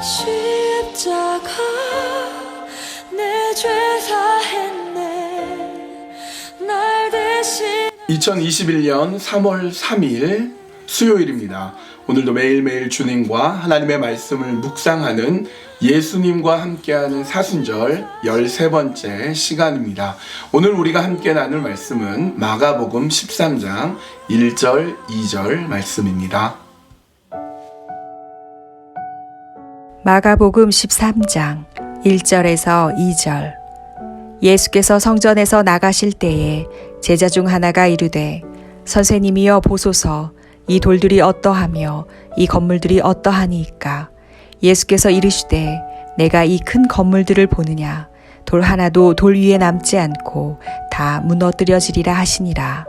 십자가 내 죄 사했네 날 대신 2021년 3월 3일 수요일입니다. 오늘도 매일매일 주님과 하나님의 말씀을 묵상하는 예수님과 함께하는 사순절 13번째 시간입니다. 오늘 우리가 함께 나눌 말씀은 마가복음 13장 1절 2절 말씀입니다. 마가복음 13장 1절에서 2절. 예수께서 성전에서 나가실 때에 제자 중 하나가 이르되 선생님이여 보소서 이 돌들이 어떠하며 이 건물들이 어떠하니이까. 예수께서 이르시되 내가 이 큰 건물들을 보느냐. 돌 하나도 돌 위에 남지 않고 다 무너뜨려지리라 하시니라.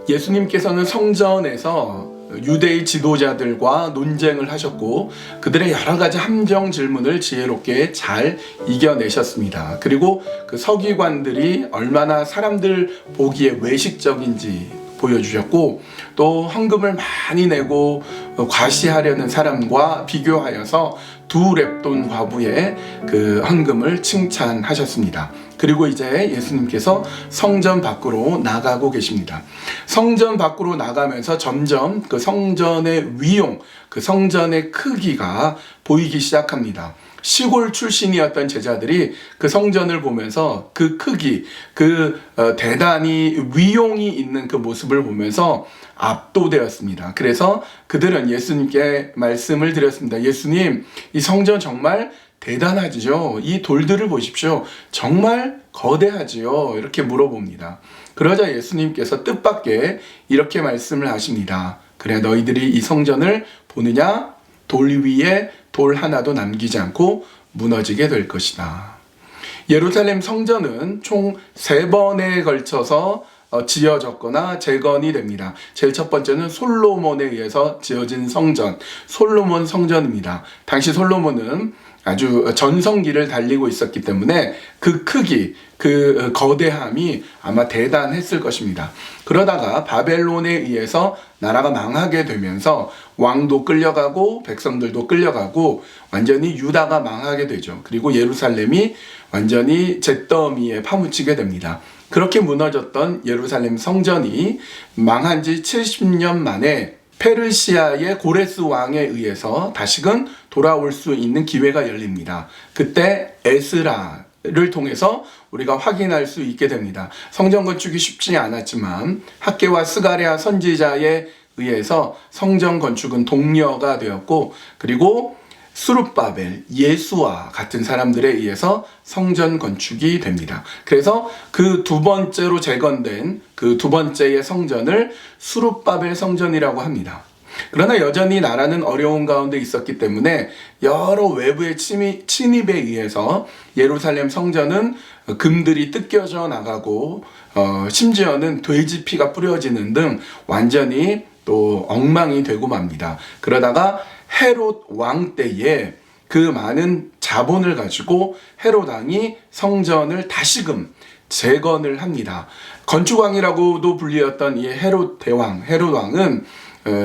예수님께서는 성전에서 유대의 지도자들과 논쟁을 하셨고 그들의 여러 가지 함정 질문을 지혜롭게 잘 이겨내셨습니다. 그리고 그 서기관들이 얼마나 사람들 보기에 외식적인지 보여주셨고 또 헌금을 많이 내고 과시하려는 사람과 비교하여서 두 렙돈 과부의 그 헌금을 칭찬하셨습니다. 그리고 이제 예수님께서 성전 밖으로 나가고 계십니다. 성전 밖으로 나가면서 점점 그 성전의 위용, 그 성전의 크기가 보이기 시작합니다. 시골 출신이었던 제자들이 그 성전을 보면서 그 크기, 그 대단히 위용이 있는 그 모습을 보면서 압도되었습니다. 그래서 그들은 예수님께 말씀을 드렸습니다. 예수님, 이 성전 정말 대단하지요? 이 돌들을 보십시오. 정말 거대하지요? 이렇게 물어봅니다. 그러자 예수님께서 뜻밖의 이렇게 말씀을 하십니다. 그래, 너희들이 이 성전을 보느냐? 돌 위에 돌 하나도 남기지 않고 무너지게 될 것이다. 예루살렘 성전은 총 3번에 걸쳐서 지어졌거나 재건이 됩니다. 제일 첫 번째는 솔로몬에 의해서 지어진 성전, 솔로몬 성전입니다. 당시 솔로몬은 아주 전성기를 달리고 있었기 때문에 그 크기, 그 거대함이 아마 대단했을 것입니다. 그러다가 바벨론에 의해서 나라가 망하게 되면서 왕도 끌려가고 백성들도 끌려가고 완전히 유다가 망하게 되죠. 그리고 예루살렘이 완전히 잿더미에 파묻히게 됩니다. 그렇게 무너졌던 예루살렘 성전이 망한 지 70년 만에 페르시아의 고레스 왕에 의해서 다시금 돌아올 수 있는 기회가 열립니다. 그때 에스라를 통해서 우리가 확인할 수 있게 됩니다. 성전 건축이 쉽지 않았지만 학개와 스가랴 선지자에 의해서 성전 건축은 독려가 되었고 그리고 수룹바벨, 예수와 같은 사람들에 의해서 성전 건축이 됩니다. 그래서 그 두 번째로 재건된 그 두 번째의 성전을 수룹바벨 성전이라고 합니다. 그러나 여전히 나라는 어려운 가운데 있었기 때문에 여러 외부의 침입에 의해서 예루살렘 성전은 금들이 뜯겨져 나가고 심지어는 돼지 피가 뿌려지는 등 완전히 또 엉망이 되고 맙니다. 그러다가 헤롯 왕 때에 그 많은 자본을 가지고 헤롯 왕이 성전을 다시금 재건을 합니다. 건축왕이라고도 불리었던 이 헤롯 대왕, 헤롯 왕은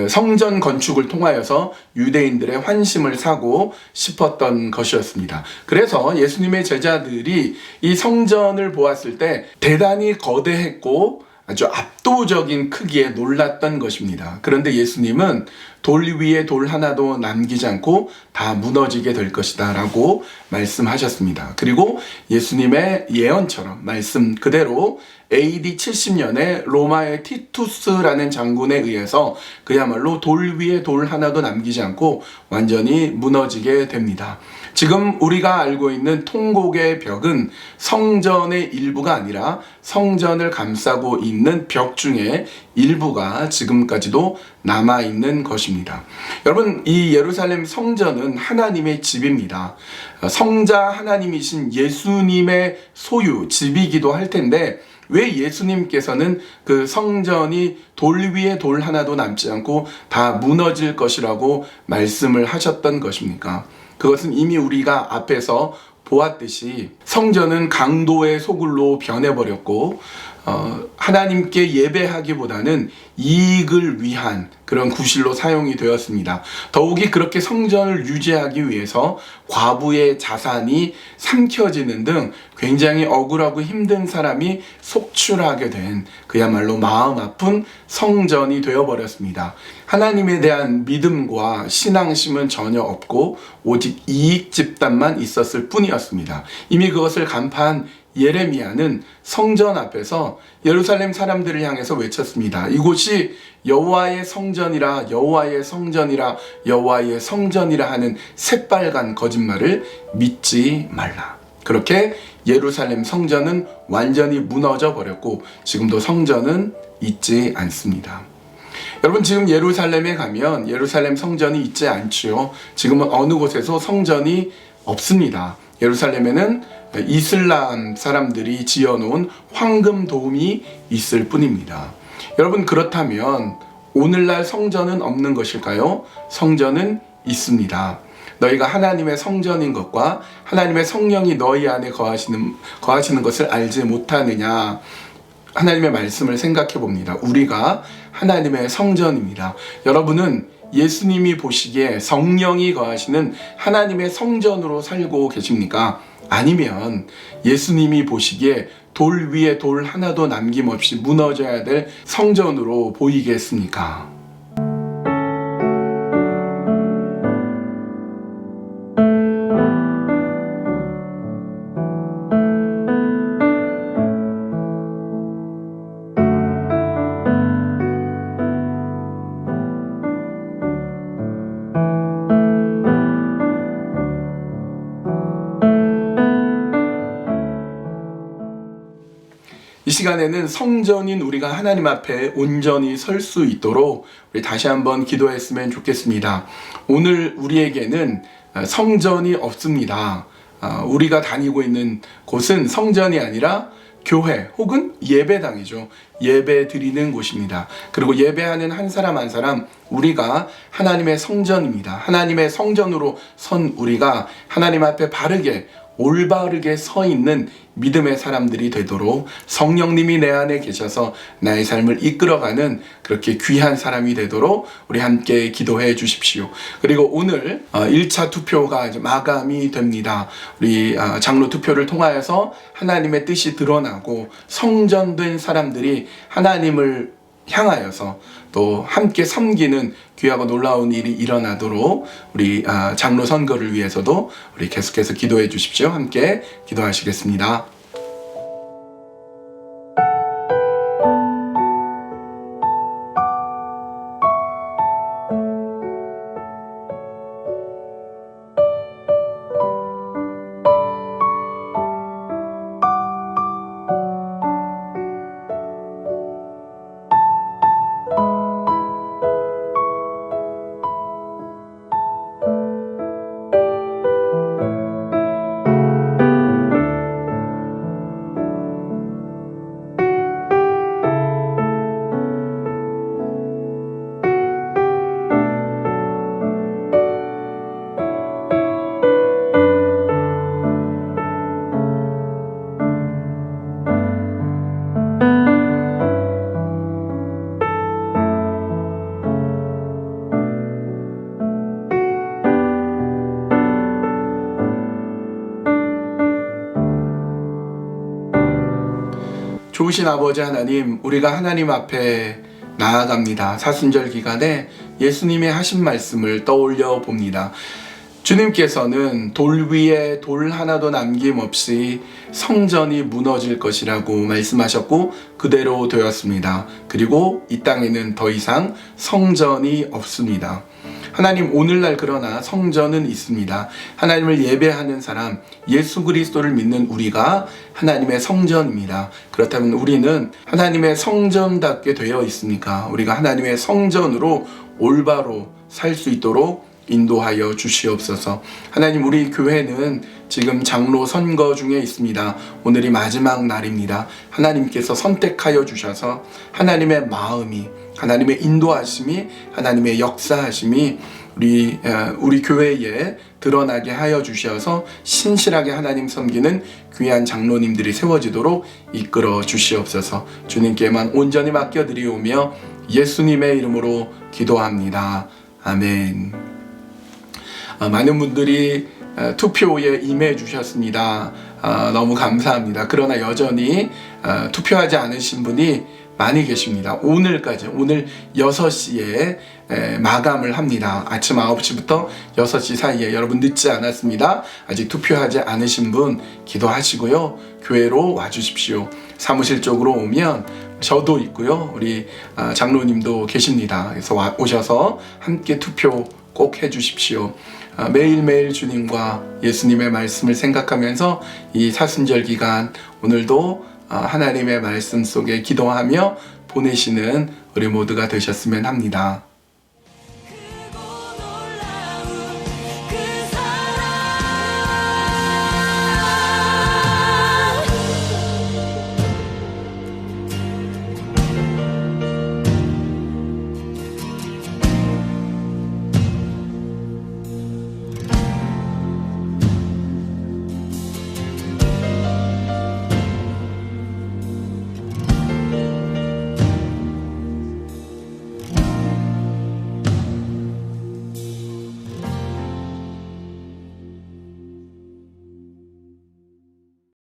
성전 건축을 통하여서 유대인들의 환심을 사고 싶었던 것이었습니다. 그래서 예수님의 제자들이 이 성전을 보았을 때 대단히 거대했고 아주 압도적인 크기에 놀랐던 것입니다. 그런데 예수님은 돌 위에 돌 하나도 남기지 않고 다 무너지게 될 것이다 라고 말씀하셨습니다. 그리고 예수님의 예언처럼 말씀 그대로 AD 70년에 로마의 티투스라는 장군에 의해서 그야말로 돌 위에 돌 하나도 남기지 않고 완전히 무너지게 됩니다. 지금 우리가 알고 있는 통곡의 벽은 성전의 일부가 아니라 성전을 감싸고 있는 벽 중에 일부가 지금까지도 남아있는 것입니다. 여러분, 이 예루살렘 성전은 하나님의 집입니다. 성자 하나님이신 예수님의 소유, 집이기도 할 텐데 왜 예수님께서는 그 성전이 돌 위에 돌 하나도 남지 않고 다 무너질 것이라고 말씀을 하셨던 것입니까? 그것은 이미 우리가 앞에서 보았듯이 성전은 강도의 소굴로 변해버렸고 하나님께 예배하기보다는 이익을 위한 그런 구실로 사용이 되었습니다. 더욱이 그렇게 성전을 유지하기 위해서 과부의 자산이 삼켜지는 등 굉장히 억울하고 힘든 사람이 속출하게 된 그야말로 마음 아픈 성전이 되어버렸습니다. 하나님에 대한 믿음과 신앙심은 전혀 없고 오직 이익 집단만 있었을 뿐이었습니다. 이미 그것을 간파한 예레미야는 성전 앞에서 예루살렘 사람들을 향해서 외쳤습니다. 이곳이 여호와의 성전이라, 여호와의 성전이라, 여호와의 성전이라 하는 새빨간 거짓말을 믿지 말라. 그렇게 예루살렘 성전은 완전히 무너져 버렸고 지금도 성전은 있지 않습니다. 여러분, 지금 예루살렘에 가면 예루살렘 성전이 있지 않지요. 지금은 어느 곳에서 성전이 없습니다. 예루살렘에는 이슬람 사람들이 지어놓은 황금 돔이 있을 뿐입니다. 여러분, 그렇다면 오늘날 성전은 없는 것일까요? 성전은 있습니다. 너희가 하나님의 성전인 것과 하나님의 성령이 너희 안에 거하시는 것을 알지 못하느냐? 하나님의 말씀을 생각해 봅니다. 우리가 하나님의 성전입니다. 여러분은 예수님이 보시기에 성령이 거하시는 하나님의 성전으로 살고 계십니까? 아니면 예수님이 보시기에 돌 위에 돌 하나도 남김없이 무너져야 될 성전으로 보이겠습니까? 이 시간에는 성전인 우리가 하나님 앞에 온전히 설 수 있도록 우리 다시 한번 기도했으면 좋겠습니다. 오늘 우리에게는 성전이 없습니다. 우리가 다니고 있는 곳은 성전이 아니라 교회 혹은 예배당이죠. 예배 드리는 곳입니다. 그리고 예배하는 한 사람 한 사람, 우리가 하나님의 성전입니다. 하나님의 성전으로 선 우리가 하나님 앞에 바르게 올바르게 서 있는 믿음의 사람들이 되도록 성령님이 내 안에 계셔서 나의 삶을 이끌어가는 그렇게 귀한 사람이 되도록 우리 함께 기도해 주십시오. 그리고 오늘 1차 투표가 이제 마감이 됩니다. 우리 장로 투표를 통하여서 하나님의 뜻이 드러나고 성전된 사람들이 하나님을 향하여서 또 함께 섬기는 귀하고 놀라운 일이 일어나도록 우리 장로 선거를 위해서도 우리 계속해서 기도해 주십시오. 함께 기도하시겠습니다. 좋으신 아버지 하나님, 우리가 하나님 앞에 나아갑니다. 사순절 기간에 예수님의 하신 말씀을 떠올려 봅니다. 주님께서는 돌 위에 돌 하나도 남김없이 성전이 무너질 것이라고 말씀하셨고 그대로 되었습니다. 그리고 이 땅에는 더 이상 성전이 없습니다. 하나님, 오늘날 그러나 성전은 있습니다. 하나님을 예배하는 사람, 예수 그리스도를 믿는 우리가 하나님의 성전입니다. 그렇다면 우리는 하나님의 성전답게 되어 있습니까? 우리가 하나님의 성전으로 올바로 살 수 있도록 인도하여 주시옵소서. 하나님, 우리 교회는 지금 장로 선거 중에 있습니다. 오늘이 마지막 날입니다. 하나님께서 선택하여 주셔서 하나님의 마음이, 하나님의 인도하심이, 하나님의 역사하심이 우리 교회에 드러나게 하여 주셔서 신실하게 하나님 섬기는 귀한 장로님들이 세워지도록 이끌어 주시옵소서. 주님께만 온전히 맡겨드리오며 예수님의 이름으로 기도합니다. 아멘. 많은 분들이 투표에 임해 주셨습니다. 너무 감사합니다. 그러나 여전히 투표하지 않으신 분이 많이 계십니다. 오늘 6시에 마감을 합니다. 아침 9시부터 6시 사이에 여러분 늦지 않았습니다. 아직 투표하지 않으신 분 기도하시고요. 교회로 와주십시오. 사무실 쪽으로 오면 저도 있고요. 우리 장로님도 계십니다. 그래서 오셔서 함께 투표 꼭 해주십시오. 매일매일 주님과 예수님의 말씀을 생각하면서 이 사순절 기간 오늘도 하나님의 말씀 속에 기도하며 보내시는 우리 모두가 되셨으면 합니다.